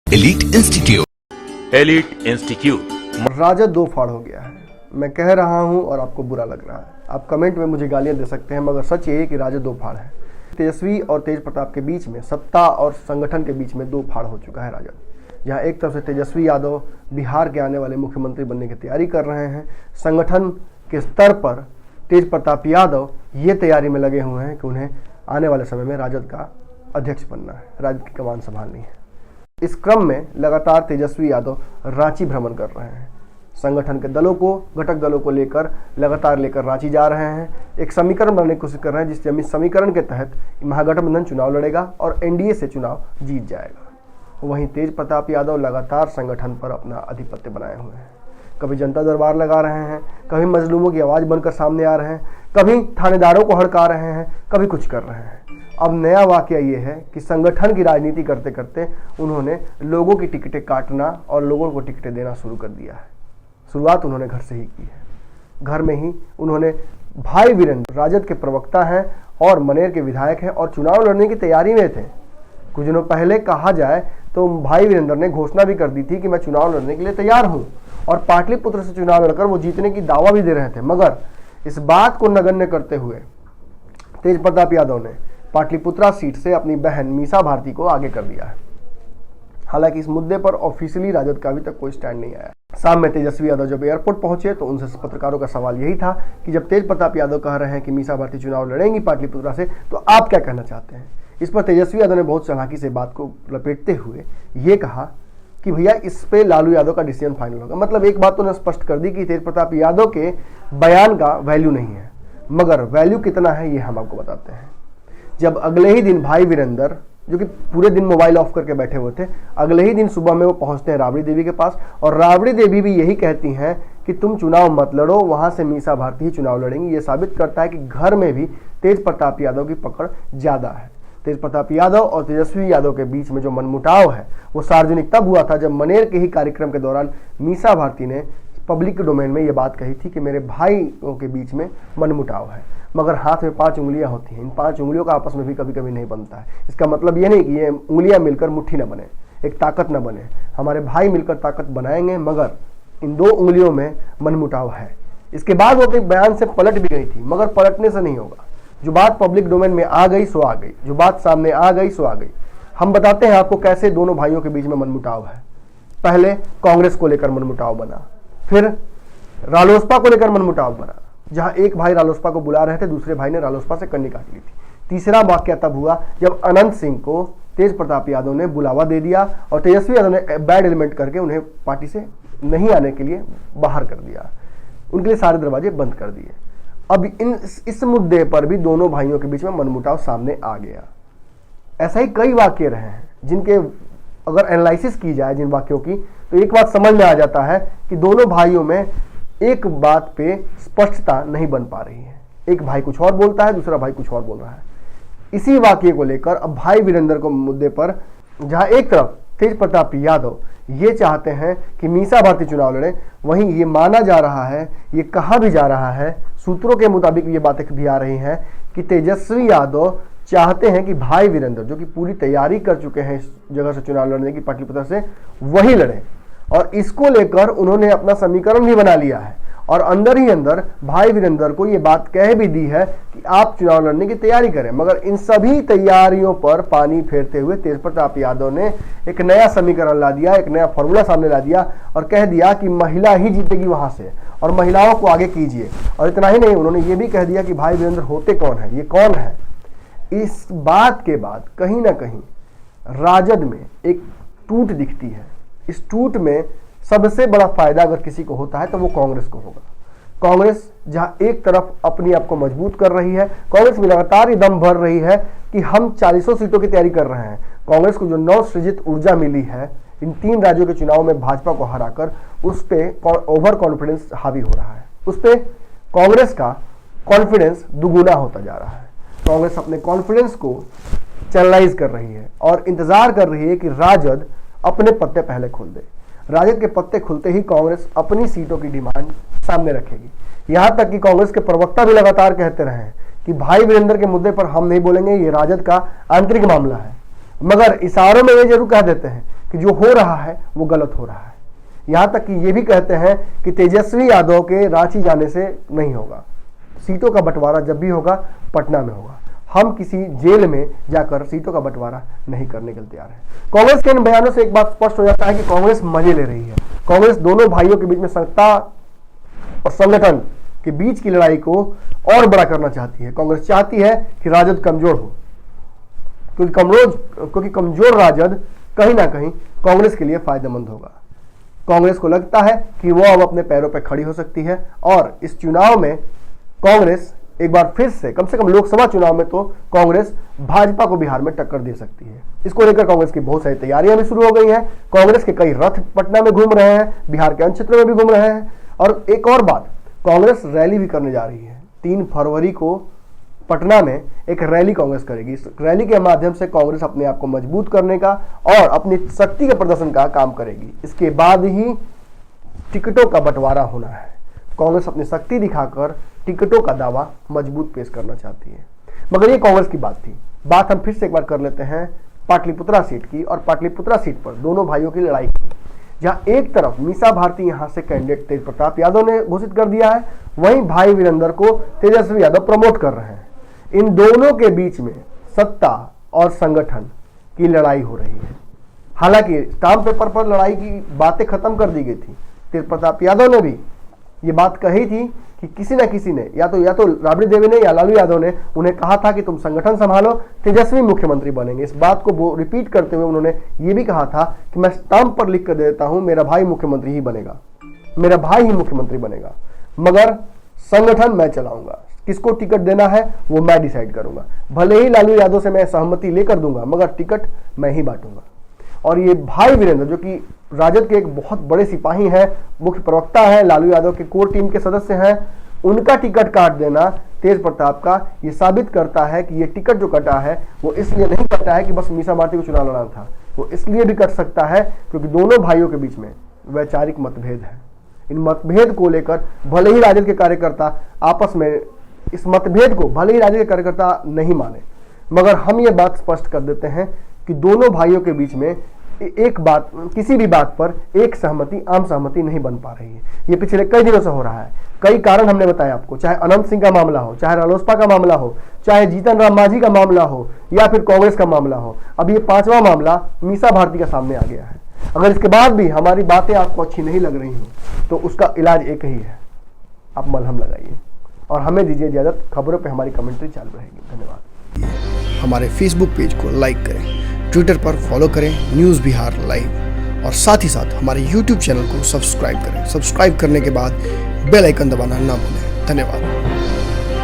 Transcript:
Elite institute Rajad दो फाड़ हो गया है। मैं कह रहा हूं और आपको बुरा लग रहा है। आप कमेंट में मुझे गालियां दे सकते हैं, मगर सच ये है कि राजद दो फाड़ है। तेजस्वी और तेज प्रताप के बीच में, सत्ता और संगठन के बीच में दो फाड़ हो चुका है राजद। जहां एक तरफ से तेजस्वी यादव बिहार के आने वाले मुख्यमंत्री बनने की तैयारी कर रहे हैं, संगठन के स्तर पर तेज प्रताप यादव ये तैयारी में लगे हुए हैं कि उन्हें आने वाले समय में राजद का अध्यक्ष बनना है, राजद की कमान संभालनी है। इस क्रम में लगातार तेजस्वी यादव रांची भ्रमण कर रहे हैं। संगठन के दलों को, घटक दलों को लेकर लगातार रांची जा रहे हैं। एक समीकरण बनाने की कोशिश कर रहे हैं, जिस समीकरण के तहत महागठबंधन चुनाव लड़ेगा और एनडीए से चुनाव जीत जाएगा। वहीं तेज प्रताप यादव लगातार संगठन पर अपना आधिपत्य बनाए हुए हैं। कभी जनता दरबार लगा रहे हैं, कभी मजलूमों की आवाज़ बनकर सामने आ रहे हैं, कभी थानेदारों को हड़का रहे हैं, कभी कुछ कर रहे हैं। अब नया वाकया ये है कि संगठन की राजनीति करते करते उन्होंने लोगों की टिकटें काटना और लोगों को टिकटें देना शुरू कर दिया है। शुरुआत उन्होंने घर से ही की है। घर में ही उन्होंने भाई वीरेंद्र, राजद के प्रवक्ता हैं और मनेर के विधायक हैं और चुनाव लड़ने की तैयारी में थे। कुछ दिनों पहले कहा जाए तो भाई वीरेंद्र ने घोषणा भी कर दी थी कि मैं चुनाव लड़ने के लिए तैयार हूं और पाटलिपुत्र से चुनाव लड़कर वो जीतने की दावा भी दे रहे थे। मगर इस बात को नगण्य करते हुए तेज प्रताप यादव ने पाटलिपुत्रा सीट से अपनी बहन मीसा भारती को आगे कर दिया है। हालांकि इस मुद्दे पर ऑफिशियली राजद का अभी तक कोई स्टैंड नहीं आया। शाम में तेजस्वी यादव जब एयरपोर्ट पहुंचे तो उनसे पत्रकारों का सवाल यही था कि जब तेज प्रताप यादव कह रहे हैं कि मीसा भारती चुनाव लड़ेंगी पाटलिपुत्रा से, तो आप क्या कहना चाहते हैं। इस पर तेजस्वी यादव ने बहुत चालाकी से बात को लपेटते हुए ये कहा कि भैया इस पे लालू यादव का डिसीजन फाइनल होगा। मतलब एक बात तो उन्होंने स्पष्ट कर दी कि तेज प्रताप यादव के बयान का वैल्यू नहीं है, मगर वैल्यू कितना है ये हम आपको बताते हैं। जब अगले ही दिन भाई वीरेंद्र, जो कि पूरे दिन मोबाइल ऑफ करके बैठे हुए थे, अगले ही दिन सुबह में वो पहुंचते हैं राबड़ी देवी के पास और राबड़ी देवी भी यही कहती हैं कि तुम चुनाव मत लड़ो, वहां से मीसा भारती ही चुनाव लड़ेंगी। ये साबित करता है कि घर में भी तेज प्रताप यादव की पकड़ ज्यादा है। तेज प्रताप यादव और तेजस्वी यादव के बीच में जो मनमुटाव है वो सार्वजनिक तब हुआ था जब मनेर के ही कार्यक्रम के दौरान मीसा भारती ने पब्लिक डोमेन में ये बात कही थी कि मेरे भाइयों के बीच में मनमुटाव है। मगर हाथ में 5 उंगलियां होती हैं, इन 5 उंगलियों का आपस में भी कभी कभी नहीं बनता है। इसका मतलब ये नहीं कि ये उंगलियां मिलकर मुट्ठी न बने, एक ताकत न बने। हमारे भाई मिलकर ताकत बनाएंगे, मगर इन 2 उंगलियों में मनमुटाव है। इसके बाद वो अपने बयान से पलट भी गई थी, मगर पलटने से नहीं होगा। जो बात पब्लिक डोमेन में आ गई सो आ गई, जो बात सामने आ गई सो आ गई। हम बताते हैं आपको कैसे दोनों भाइयों के बीच में मनमुटाव है। पहले कांग्रेस को लेकर मनमुटाव बना, फिर रालोसपा को लेकर मनमुटाव बना। जहां एक भाई रालोसपा को बुला रहे थे, दूसरे भाई ने रालोसपा से कन्नी काट ली थी। तीसरा वाकया तब हुआ जब अनंत सिंह को तेज प्रताप यादव ने बुलावा दे दिया और तेजस्वी यादव ने बैड एलिमेंट करके उन्हें पार्टी से नहीं आने के लिए बाहर कर दिया, उनके लिए सारे दरवाजे बंद कर दिए। अब इस मुद्दे पर भी दोनों भाइयों के बीच में मनमुटाव सामने आ गया। ऐसा ही कई वाक्य रहे हैं जिनके अगर एनालिसिस की जाए जिन वाक्यों की, तो एक बात समझ में आ जाता है कि दोनों भाइयों में एक बात पे स्पष्टता नहीं बन पा रही है। एक भाई कुछ और बोलता है, दूसरा भाई कुछ और बोल रहा है। इसी वाक्य को लेकर अब भाई वीरेंद्र को मुद्दे पर, जहां एक तरफ तेज प्रताप यादव ये चाहते हैं कि मीसा भारती चुनाव लड़े, वहीं ये माना जा रहा है, ये कहा भी जा रहा है, सूत्रों के मुताबिक ये बातें भी आ रही हैं कि तेजस्वी यादव चाहते हैं कि भाई वीरेंद्र, जो कि पूरी तैयारी कर चुके हैं इस जगह से चुनाव लड़ने की, पाटलिपुत्र से, वही लड़े। और इसको लेकर उन्होंने अपना समीकरण भी बना लिया है और अंदर ही अंदर भाई वीरेंद्र को ये बात कह भी दी है कि आप चुनाव लड़ने की तैयारी करें। मगर इन सभी तैयारियों पर पानी फेरते हुए तेज प्रताप यादव ने एक नया समीकरण ला दिया, एक नया फॉर्मूला सामने ला दिया और कह दिया कि महिला ही जीतेगी वहां से और महिलाओं को आगे कीजिए। और इतना ही नहीं, उन्होंने ये भी कह दिया कि भाई वीरेंद्र होते कौन है, ये कौन है। इस बात के बाद कहीं ना कहीं राजद में एक टूट दिखती है। इस टूट में सबसे बड़ा फायदा अगर किसी को होता है तो वो कांग्रेस को होगा। कांग्रेस जहां एक तरफ अपनी आप को मजबूत कर रही है, कांग्रेस में लगातार ये दम भर रही है कि हम 40 सीटों की तैयारी कर रहे हैं। कांग्रेस को जो नव सृजित ऊर्जा मिली है इन 3 राज्यों के चुनाव में भाजपा को हराकर, उस पर ओवर कॉन्फिडेंस हावी हो रहा है। उस पर कांग्रेस का कॉन्फिडेंस दुगुना होता जा रहा है। कांग्रेस अपने कॉन्फिडेंस को चैनलाइज कर रही है और इंतजार कर रही है कि राजद अपने पत्ते पहले खोल दे। राजद के पत्ते खुलते ही कांग्रेस अपनी सीटों की डिमांड सामने रखेगी। यहां तक कि कांग्रेस के प्रवक्ता भी लगातार कहते रहे हैं कि भाई वीरेंद्र के मुद्दे पर हम नहीं बोलेंगे, ये राजद का आंतरिक मामला है। मगर इशारों में ये जरूर कह देते हैं कि कि जो हो रहा है वो गलत हो रहा है। यहाँ तक कि ये भी कहते हैं कि तेजस्वी यादव के रांची जाने से नहीं होगा, सीटों का बंटवारा जब भी होगा पटना में होगा। हम किसी जेल में जाकर सीटों का बंटवारा नहीं करने के लिए तैयार है। कांग्रेस के इन बयानों से एक बात स्पष्ट हो जाता है कि कांग्रेस मजे ले रही है। कांग्रेस दोनों भाइयों के बीच में सत्ता और संगठन के बीच की लड़ाई को और बड़ा करना चाहती है। कांग्रेस चाहती है कि राजद कमजोर हो, क्योंकि कमजोर राजद कहीं ना कहीं कांग्रेस के लिए फायदेमंद होगा। कांग्रेस को लगता है कि वो अब अपने पैरों पर खड़ी हो सकती है और इस चुनाव में कांग्रेस एक बार फिर से कम लोकसभा चुनाव में तो कांग्रेस भाजपा को बिहार में टक्कर दे सकती है। इसको लेकर कांग्रेस की बहुत सारी तैयारियां भी शुरू हो गई हैं। कांग्रेस के कई रथ पटना में घूम रहे हैं, बिहार के अन्य क्षेत्रों में भी घूम रहे हैं। और एक और बात, कांग्रेस रैली भी करने जा रही है। 3 फरवरी को पटना में एक रैली कांग्रेस करेगी। इस रैली के माध्यम से कांग्रेस अपने आप को मजबूत करने का और अपनी शक्ति के प्रदर्शन का काम करेगी। इसके बाद ही टिकटों का बंटवारा होना है। कांग्रेस अपनी शक्ति दिखाकर टिकटों का दावा मजबूत पेश करना चाहती है। मगर ये कांग्रेस की बात थी। बात हम फिर से एक बार कर लेते हैं पाटलिपुत्रा सीट की। और पाटलिपुत्रा सीट पर दोनों भाइयों की लड़ाई की, जहां एक तरफ मीसा भारती यहां से कैंडिडेट तेज प्रताप यादव ने घोषित कर दिया है, वहीं भाई वीरेंद्र को तेजस्वी यादव प्रमोट कर रहे हैं। इन दोनों के बीच में सत्ता और संगठन की लड़ाई हो रही है। हालांकि स्टाम्प पेपर पर लड़ाई की बातें खत्म कर दी गई थी। तेज प्रताप यादव ने भी ये बात कही थी कि किसी न किसी ने या तो राबड़ी देवी ने या लालू यादव ने उन्हें कहा था कि तुम संगठन संभालो, तेजस्वी मुख्यमंत्री बनेंगे। इस बात को वो रिपीट करते हुए उन्होंने ये भी कहा था कि मैं स्टाम्प पर लिख कर दे देता हूं, मेरा भाई मुख्यमंत्री ही बनेगा, मेरा भाई ही मुख्यमंत्री बनेगा, मगर संगठन मैं चलाऊंगा, किसको टिकट देना है वो मैं डिसाइड करूंगा। भले ही लालू यादव से मैं सहमति लेकर दूंगा, मगर टिकट मैं ही बांटूंगा। और ये भाई वीरेंद्र, जो कि राजद के एक बहुत बड़े सिपाही हैं, मुख्य प्रवक्ता हैं, लालू यादव के कोर टीम के सदस्य हैं, उनका टिकट काट देना तेज प्रताप का ये साबित करता है कि ये टिकट जो कटा है वो इसलिए नहीं कटा है कि बस मीसा भारती को चुनाव लड़ना था। वो इसलिए भी कट सकता है क्योंकि दोनों भाइयों के बीच में वैचारिक मतभेद है। इन मतभेद को लेकर भले ही राजद के कार्यकर्ता आपस में इस मतभेद को भले ही राजद के कार्यकर्ता नहीं माने, मगर हम ये बात स्पष्ट कर देते हैं कि दोनों भाइयों के बीच में एक बात, किसी भी बात पर एक सहमति, आम सहमति नहीं बन पा रही है। ये पिछले कई दिनों से हो रहा है। कई कारण हमने बताया आपको, चाहे अनंत सिंह का मामला हो, चाहे रालोसपा का मामला हो, चाहे जीतन राम मांझी का मामला हो, या फिर कांग्रेस का मामला हो। अब ये 5वां मामला मीसा भारती का सामने आ गया है। अगर इसके बाद भी हमारी बातें आपको अच्छी नहीं लग रही हो तो उसका इलाज एक ही है, आप मलहम लगाइए और हमें दीजिए इजाजत। खबरों पर हमारी कमेंट्री चालू रहेगी। धन्यवाद। हमारे फेसबुक पेज को लाइक करें, ट्विटर पर फॉलो करें न्यूज़ बिहार लाइव, और साथ ही साथ हमारे यूट्यूब चैनल को सब्सक्राइब करें। सब्सक्राइब करने के बाद बेल आइकन दबाना ना भूलें। धन्यवाद।